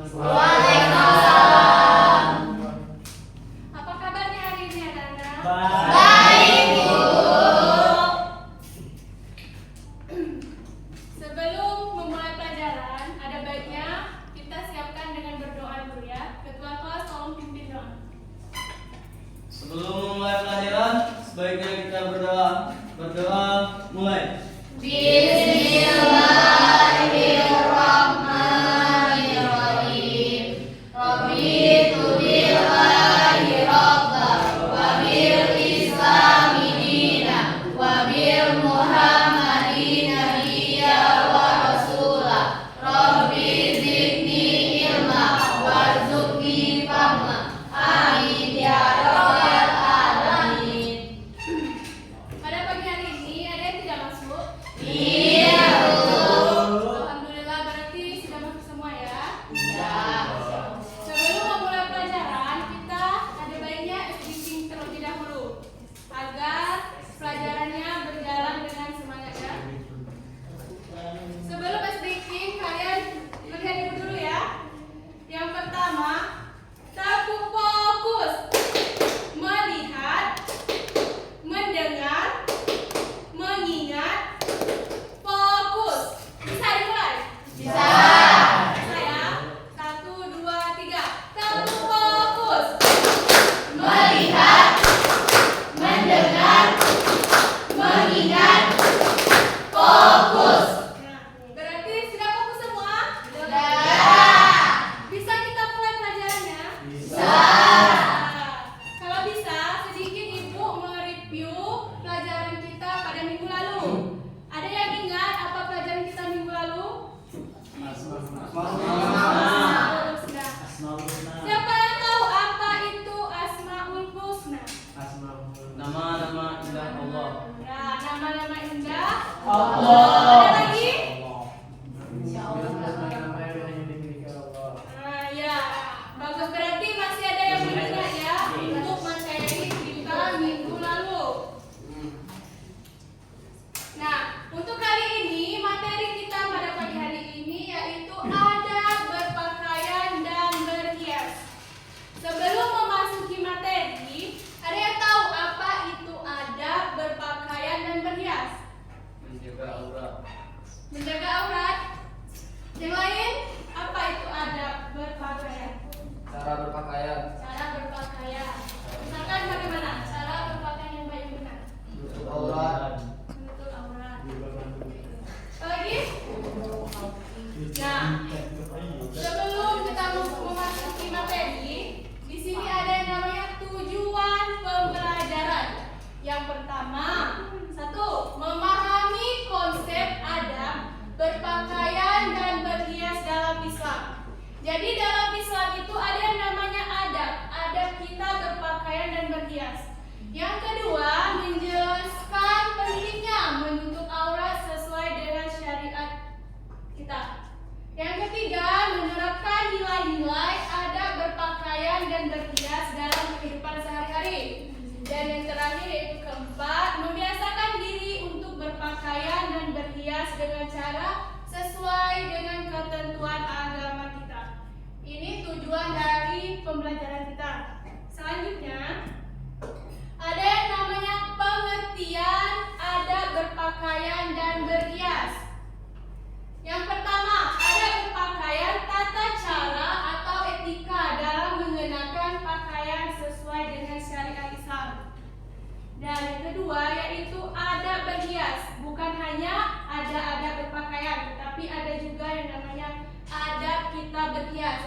Waalaikumsalam. Apa kabarnya hari ini, anak-anak? Baik, Bu. Sebelum memulai pelajaran, ada baiknya kita siapkan dengan berdoa dulu ya. Ketua kelas tolong pimpin doa. Sebelum memulai pelajaran, sebaiknya kita berdoa. Berdoa, mulai. Bismillahirrahmanirrahim. Raditu billahi rabban wa bil islami dinan wa bil muhammadin nabiyyan wa rasula. Rabbi zidni ilma warzuqni fahma. Amin ya rabbal alamin. Pada pagi hari ini ada yang tidak masuk? Iya, Bu. Alhamdulillah, berarti sudah masuk semua ya. Ya. Sebelum memulai pelajaran, kita ada baiknya speaking terlebih dahulu agar pelajarannya berjalan dengan semangat ya. Sebelum speaking, kalian lihat ibu dulu ya. Yang pertama, takut fokus, melihat, mendengar, mengingat, fokus. Bisa dimulai? Bisa. Saya 1, 2, 3. Takut fokus. Melihat, mendengar, mengingat, fokus. Nah, berarti sudah fokus semua? Sudah. Bisa kita mulai pelajarannya? Bisa. Kalau bisa, sedikit Ibu mereview pelajaran kita pada minggu lalu. Ada yang ingat apa pelajaran kita minggu lalu? Sudah. Siapa yang tahu apa itu Asmaul Husna? Nama-nama indah Allah. Ya, nama-nama indah. Allah. Ada lagi? Ya, bagus, berarti masih ada yang belum ingat ya untuk materi kita minggu lalu. Nah, untuk kali ini materi kita pada pagi hari ini yaitu adab berpakaian dan berhias. Sebelum memasuki materi, ada yang tahu apa itu adab berpakaian dan berhias? Menjaga aurat. Menjaga aurat. Yang lain, apa itu adab berpakaian? Cara berpakaian. Cara berpakaian. Misalkan bagaimana cara berpakaian yang baik dan benar? Menutup aurat. Menutup aurat. Lagi? Nah, sebelum kita memasuki materi, di sini ada yang namanya tujuan pembelajaran. Yang pertama, 1. Memahami konsep adab berpakaian dan berhias dalam Islam. Jadi dalam Islam itu ada yang namanya adab. Adab kita berpakaian dan berhias. Yang kedua, menjelaskan pentingnya menutup aurat sesuai dengan syariat kita. Yang ketiga, menerapkan nilai-nilai adab berpakaian dan berhias dalam kehidupan sehari-hari. Dan yang terakhir yaitu keempat, membiasakan diri untuk berpakaian dan berhias dengan cara sesuai dengan ketentuan agama kita. Ini tujuan dari pembelajaran kita. Selanjutnya, ada yang namanya pengertian adab berpakaian dan berhias. Yang pertama, adab berpakaian tata cara atau etika dalam mengenakan pakaian sesuai dengan syariat Islam. Dan yang kedua yaitu adab berhias. Bukan hanya ada adab berpakaian, tetapi ada juga yang namanya adab kita berhias,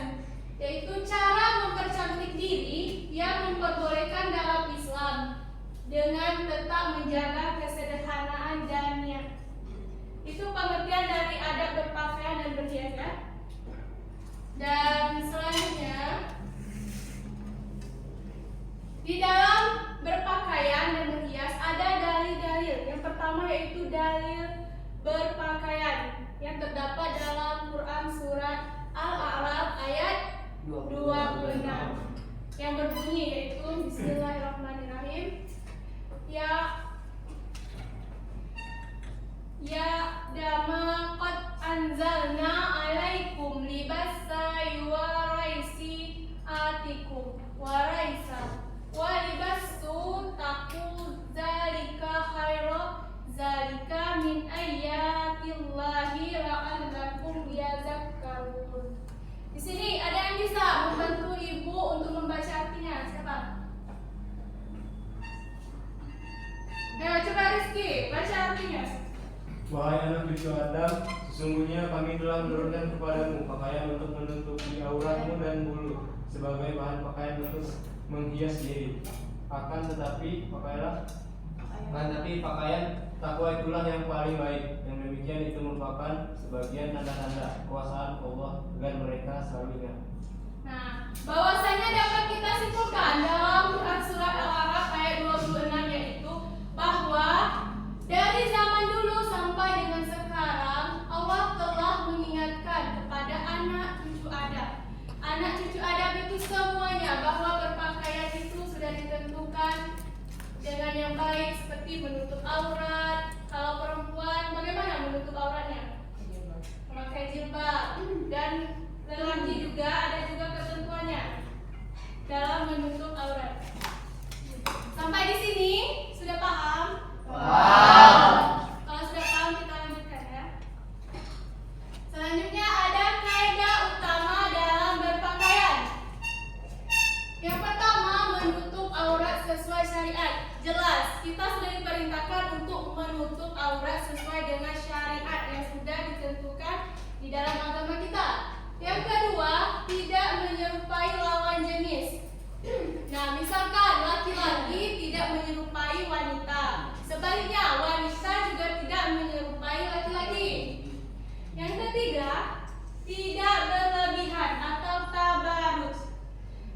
yaitu cara mempercantik diri yang memperbolehkan dalam Islam dengan tetap menjaga kesederhanaan dan niat. Itu pengertian dari adab berpakaian dan berhias ya. Dan selanjutnya, di dalam berpakaian dan berhias ada dalil-dalil. Yang pertama yaitu dalil berpakaian yang terdapat dalam Quran surat Al-A'raf ayat 26 yang berbunyi yaitu Bismillahirrahmanirrahim. Ya dama qad Di sini ada yang bisa membantu ibu untuk membaca artinya? Siapa? Ayo coba Rizky, baca artinya. Wahai anak cucu Adam, sesungguhnya kami telah menurunkan kepadamu pakaian untuk menutupi auratmu dan bulu sebagai bahan pakaian untuk menghias diri. Akan tetapi pakaian takwa itulah yang paling baik. Yang demikian itu merupakan sebagian tanda-tanda kekuasaan Allah agar mereka selalu ingat. Nah, bahwasanya dapat kita simpulkan dalam surat Al-A'raf ayat 26 yaitu bahwa dari zaman dulu sampai dengan sekarang Allah telah mengingatkan kepada anak cucu Adam. Anak cucu Adam itu semuanya bahwa berpakaian itu sudah ditentukan dengan yang baik seperti menutup aurat. Kalau perempuan bagaimana menutup auratnya? Memakai jilbab. Dan lelaki juga ada juga ketentuannya dalam menutup aurat. Sampai di sini sudah paham? Kalau sudah paham kita lanjutkan ya. Selanjutnya ada kaidah utama dalam berpakaian. Yang pertama, menutup aurat sesuai syariat. Jelas, kita sudah diperintahkan untuk menutup aurat sesuai dengan syariat yang sudah ditentukan di dalam agama kita. Yang kedua, tidak menyerupai lawan jenis. Nah, misalkan laki-laki tidak menyerupai wanita, sebaliknya wanita juga tidak menyerupai laki-laki. Yang ketiga, tidak berlebihan atau tabarruj.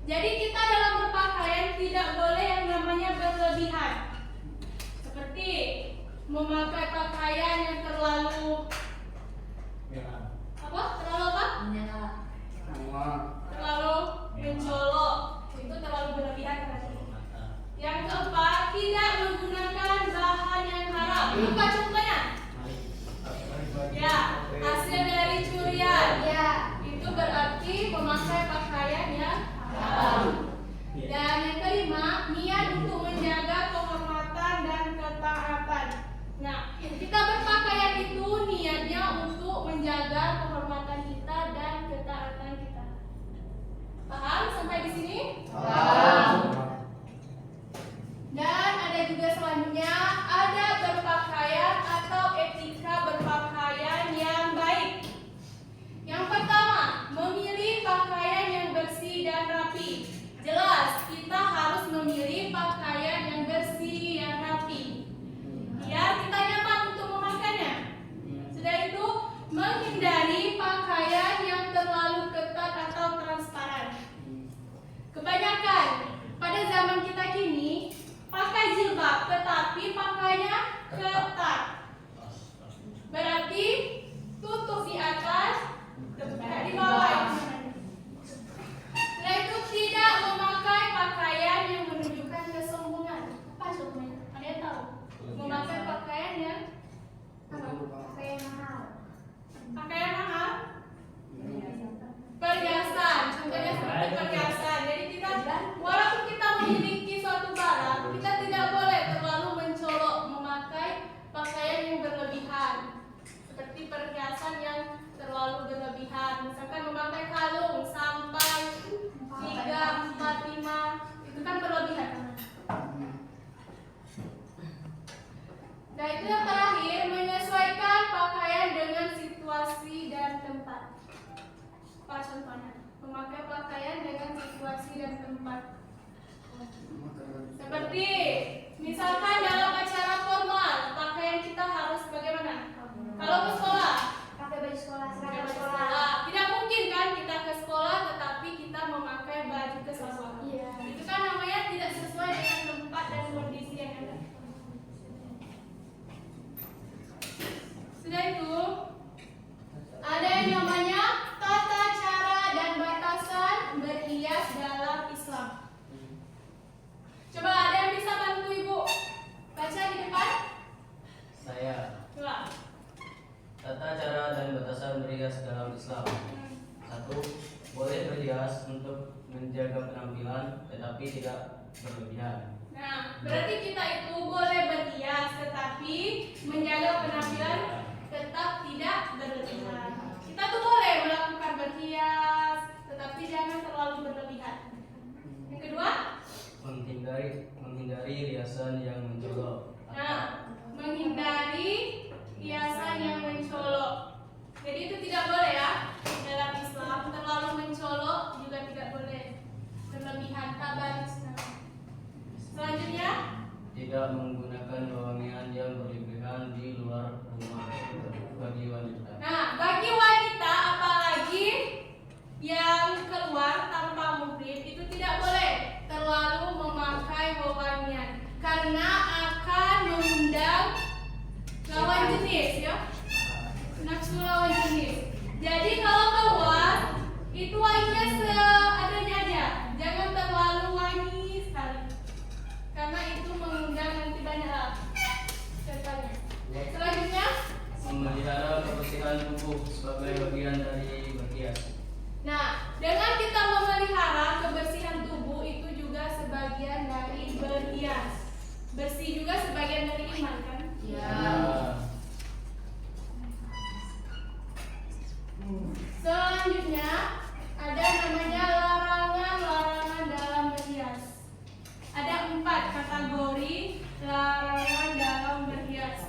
Jadi kita dalam berpakaian tidak boleh yang namanya berlebihan. Seperti memakai pakaian yang terlalu Terlalu apa? Terlalu mencolok. Itu terlalu berlebihan tadi. Yang keempat, tidak menggunakan bahan yang haram. Apa contohnya? Ya, hasil dari curian. Ya, itu berarti memakai pakaian yang haram. Dan yang kelima, niat untuk menjaga kehormatan dan ketaatan. Nah, kita berpakaian itu niatnya untuk menjaga kehormatan kita dan ketaatan kita. Paham sampai di sini? Paham. Dan ada juga selanjutnya ada berpakaian atau etika berpakaian yang baik. Yang pertama, memilih pakaian yang bersih dan rapi. Jelas, kita harus memilih pakaian yang bersih yang rapi. Biar kita nyaman untuk memakainya. Sudah itu, menghindari pakaian yang terlalu ketat atau transparan. Kebanyakan pada zaman kita kini pakai jilbab, tetapi pakainya ketat. Berarti tutup di atas, di bawah. Setelah itu tidak memakai pakaian yang menunjukkan kesombongan. Apa contohnya? Ada yang tahu? Memakai pakaian yang pakaian mahal. Pakaian mahal? Perhiasan. Contohnya seperti perhiasan. Jadi kita, walaupun kita memiliki suatu barang, kita tidak boleh terlalu mencolok memakai pakaian yang berlebihan. Seperti perhiasan yang terlalu berlebihan. Misalkan memakai kalung sampai 3, 4, 5, itu kan berlebihan. Nah, itu yang terakhir, menyesuaikan pakaian dengan situasi dan tempat. Apa contohnya? Memakai pakaian dengan situasi dan tempat. Seperti misalkan dalam acara formal, pakaian kita harus bagaimana? Kalau ke sekolah, pakai baju sekolah, seragam sekolah. Tidak mungkin kan kita ke sekolah tetapi kita memakai baju ke sekolah. Itu kan namanya tidak sesuai dengan tempat dan kondisi yang ada. Sudah itu, ada yang namanya tata cara dan batasan berhias dalam Islam. Coba ada yang bisa bantu ibu baca di depan? Saya. Coba. Tata cara dan batasan berhias dalam Islam. 1. Boleh berhias untuk menjaga penampilan tetapi tidak berlebihan. Nah, berarti kita itu boleh berhias tetapi menjaga penampilan tetap tidak berlebihan. Kita tuh boleh melakukan barisnya. Selanjutnya, Tidak menggunakan wewangian yang berlebihan di luar rumah bagi wanita. nah bagi wanita apalagi yang keluar tanpa muhrim itu tidak boleh terlalu memakai wewangian karena akan mengundang lawan jenis ya, nafsu lawan jenis. Jadi kalau keluar itu wanginya seadanya aja, jangan terlalu wangi sekali karena itu mengundang nanti banyak setannya. Selanjutnya, Memelihara kebersihan tubuh sebagai bagian dari berhias. nah dengan kita memelihara kebersihan tubuh itu juga sebagian dari berhias. Bersih juga sebagian dari iman kan? Ya. Selanjutnya ada namanya larangan-larangan dalam berhias. Ada 4 kategori larangan dalam berhias.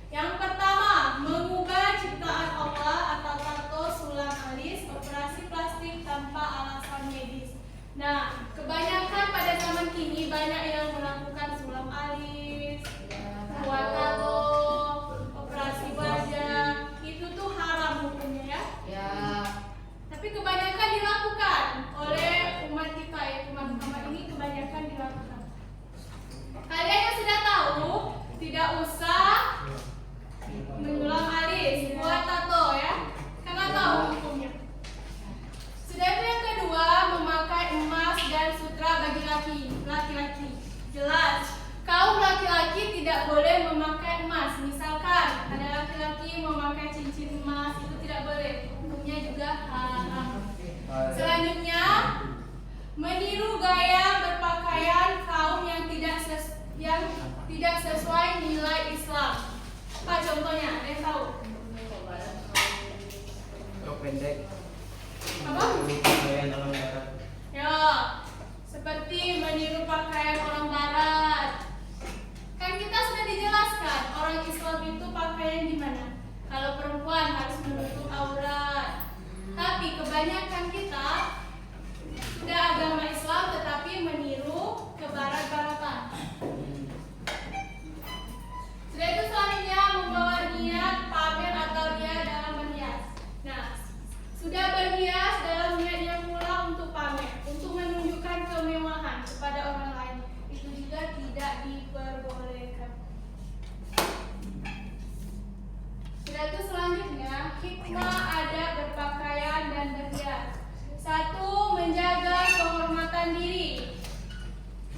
Yang pertama, mengubah ciptaan Allah atau tato, sulam alis, operasi plastik tanpa alasan medis. Nah, kebanyakan pada zaman kini banyak yang melakukan sulam alis, buat tato, operasi wajah. Itu tuh haram hukumnya ya. Ya. Tapi kebanyakan dilakukan oleh umat kita ya, umat ini kebanyakan dilakukan. Kalian yang sudah tahu, tidak usah mengulang alis, buat tato ya, karena tahu hukumnya. Sudah itu yang kedua, memakai emas dan sutra bagi laki-laki. Jelas, kaum laki-laki tidak boleh memakai emas. Misalkan ada laki-laki memakai cincin emas, itu tidak boleh. Hukumnya juga haram. Selanjutnya, meniru gaya berpakaian kaum yang tidak sesuai nilai Islam. Apa contohnya? Ada yang tahu? Rok pendek. Apa? Pakaian orang barat. Ya, seperti meniru pakaian orang barat. Kan kita sudah dijelaskan orang Islam itu pakaian di mana? Kalau perempuan harus menutup aurat. Tapi kebanyakan kita sudah agama Islam tetapi meniru ke barat-baratan. Sudah itu selanjutnya membawa niat pamer atau ria dalam berhias. Nah, sudah berhias dalam niatnya pula untuk pamer, untuk menunjukkan kemewahan kepada orang lain. Itu juga tidak diperbolehkan. Sudah itu selanjutnya hikmah ada berpakaian dan berhias. 1. Menjaga kehormatan diri.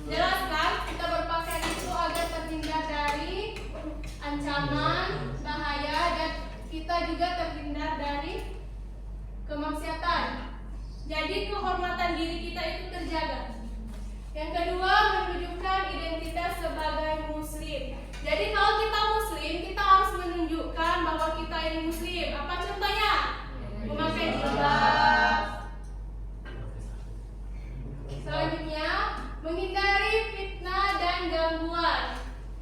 Jelaskan kita berpakaian itu agar terhindar dari ancaman, bahaya, dan kita juga terhindar dari kemaksiatan. Jadi kehormatan diri kita itu terjaga. Yang kedua, menunjukkan identitas sebagai muslim. Jadi kalau kita muslim, kita harus menunjukkan bahwa kita ini muslim. Apa contohnya? Memakai jilbab. Selanjutnya, menghindari fitnah dan gangguan.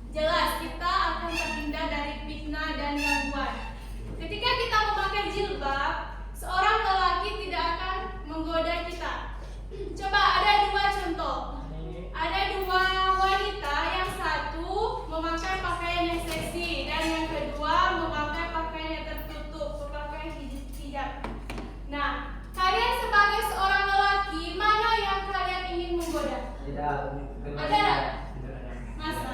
Jelas kita akan terhindar dari fitnah dan gangguan. Ketika kita memakai jilbab, seorang lelaki tidak akan menggoda kita. Coba ada 2 contoh. Ada 2 wanita, yang satu memakai pakaian yang seksi dan yang kedua memakai pakaian yang tertutup, memakai hijab. Nah, kalian sebagai seorang lelaki, mana yang kalian ingin menggoda? Tidak. Ada? Masa?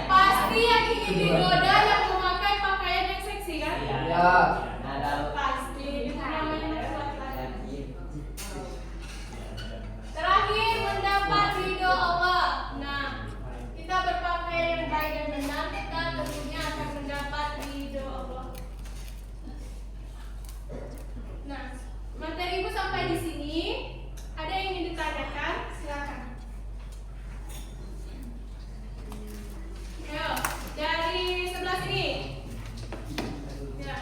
Pasti yang ingin digoda yang memakai pakaian yang seksi kan? Ya. Pasti. Itu namanya laki-laki. Terakhir, mendapat ridho Allah. Nah, kita berpakaian yang baik dan benar, kita tentunya akan mendapat ridho Allah. Nah, materi ibu sampai di sini. Ada yang ingin ditanyakan? Silakan. Ayo, dari sebelah sini. Ya.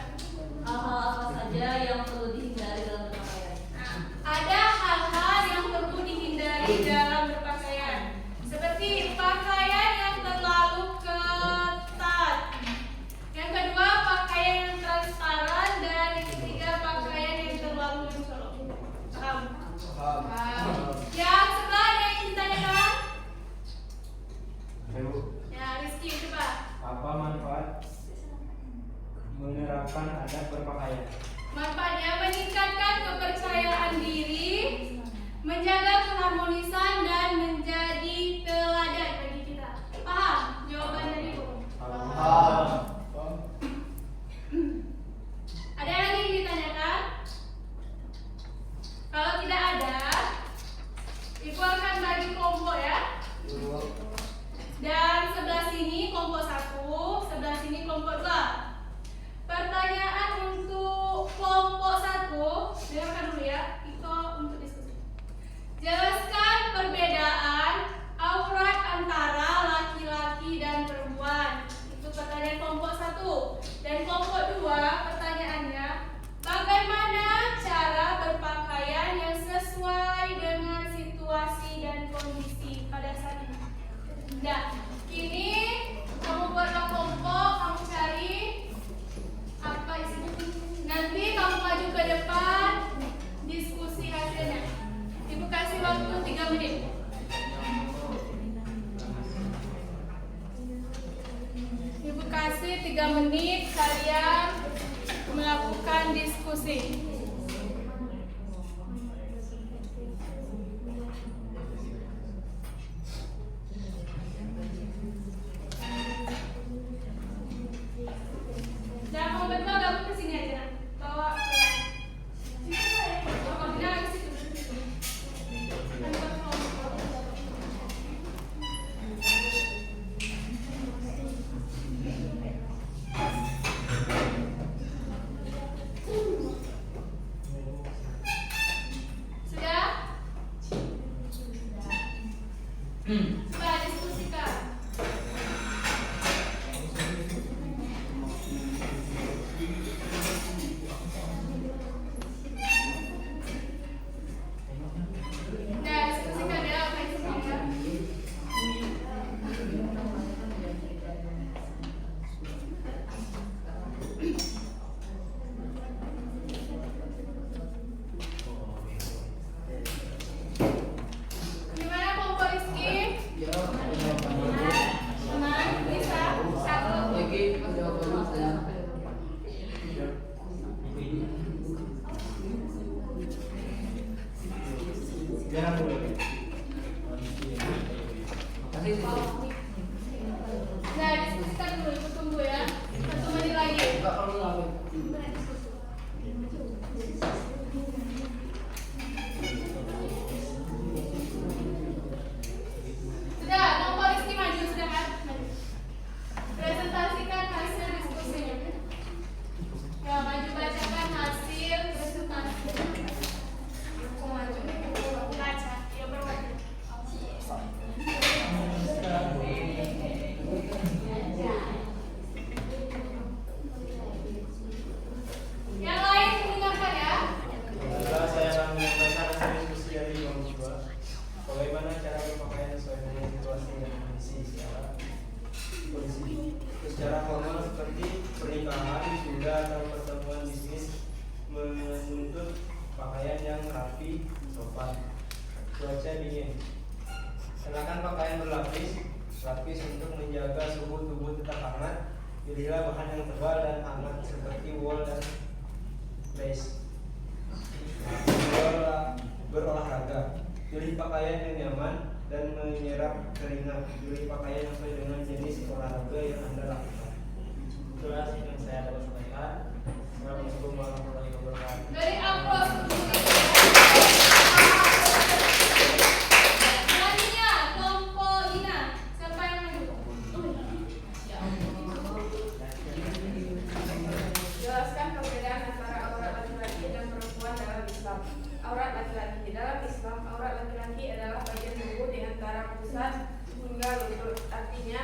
diskusi. Dan mau betul gabung ke sini aja. Bawa koordinat ke situ. Sudah? Sudah diskusikan. Nah, diskusikan ya apa yang semuanya. Gimana Kompor Rizky? Aman? Bisa? Satu. Biar aku lagi. Nah, diskusikan dulu, ibu tunggu ya. 1 menit lagi. Sudah, Kompor Rizky maju, sudah kan? Maju. Presentasikan hasil diskusinya. Ya, maju bacakan hasil presentasi. Aku maju. Baca, ya berwajib. Yang lain mendengarkan ya. Setelah saya akan menyampaikan hasil diskusi dari mahasiswa, bagaimana cara berpakaian sesuai dengan situasi dan kondisi secara formal seperti pernikahan, wisuda atau pertemuan bisnis menuntut pakaian yang rapi, sopan. Cuaca dingin, kenakan pakaian lapis untuk menjaga suhu tubuh tetap hangat. Pilihlah bahan yang tebal dan hangat seperti wool dan lace. Berolahraga, pilih pakaian yang nyaman dan menyerap keringat. Pilih pakaian yang sesuai dengan jenis olahraga yang Anda lakukan. Itulah yang saya dapat sampaikan. Assalamualaikum warahmatullahi wabarakatuh. Dari aplaus untuk selanjutnya kelompok Ina. Siapa yang maju? Jelaskan perbedaan antara aurat laki-laki dan perempuan dalam Islam. Aurat laki-laki dalam Islam, aurat laki-laki adalah bagian tubuh di antara pusat hingga lutut. Artinya,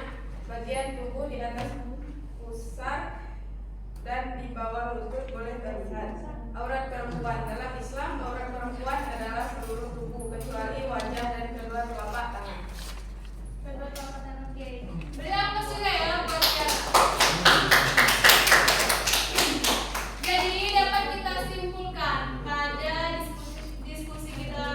bagian tubuh di atas pusat dan di bawah lutut boleh terlihat. Aurat perempuan dalam Islam, aurat perempuan adalah seluruh tubuh kecuali wajah dan kedua telapak tangan. Kedua telapak tangan kiri. Beri aplaus juga ya buat Tiara. Jadi dapat kita simpulkan pada diskusi kita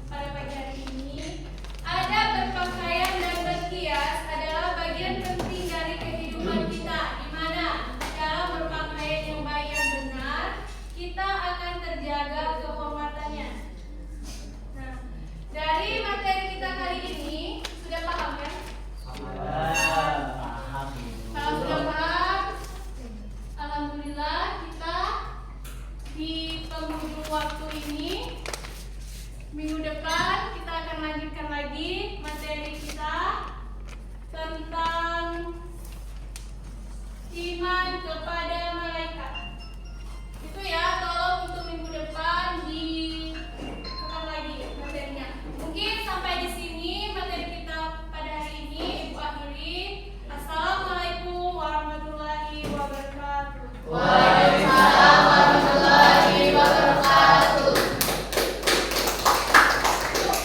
pada pagi hari ini, ada berpakaian dan berhias adalah bagian penting dari kehidupan kita, di mana dalam berpakaian yang baik dan benar kita akan terjaga kehormatannya. Nah, dari materi kita kali ini sudah paham ya? Kalau sudah paham, alhamdulillah kita di penghujung waktu ini minggu depan kita akan lanjutkan lagi materi kita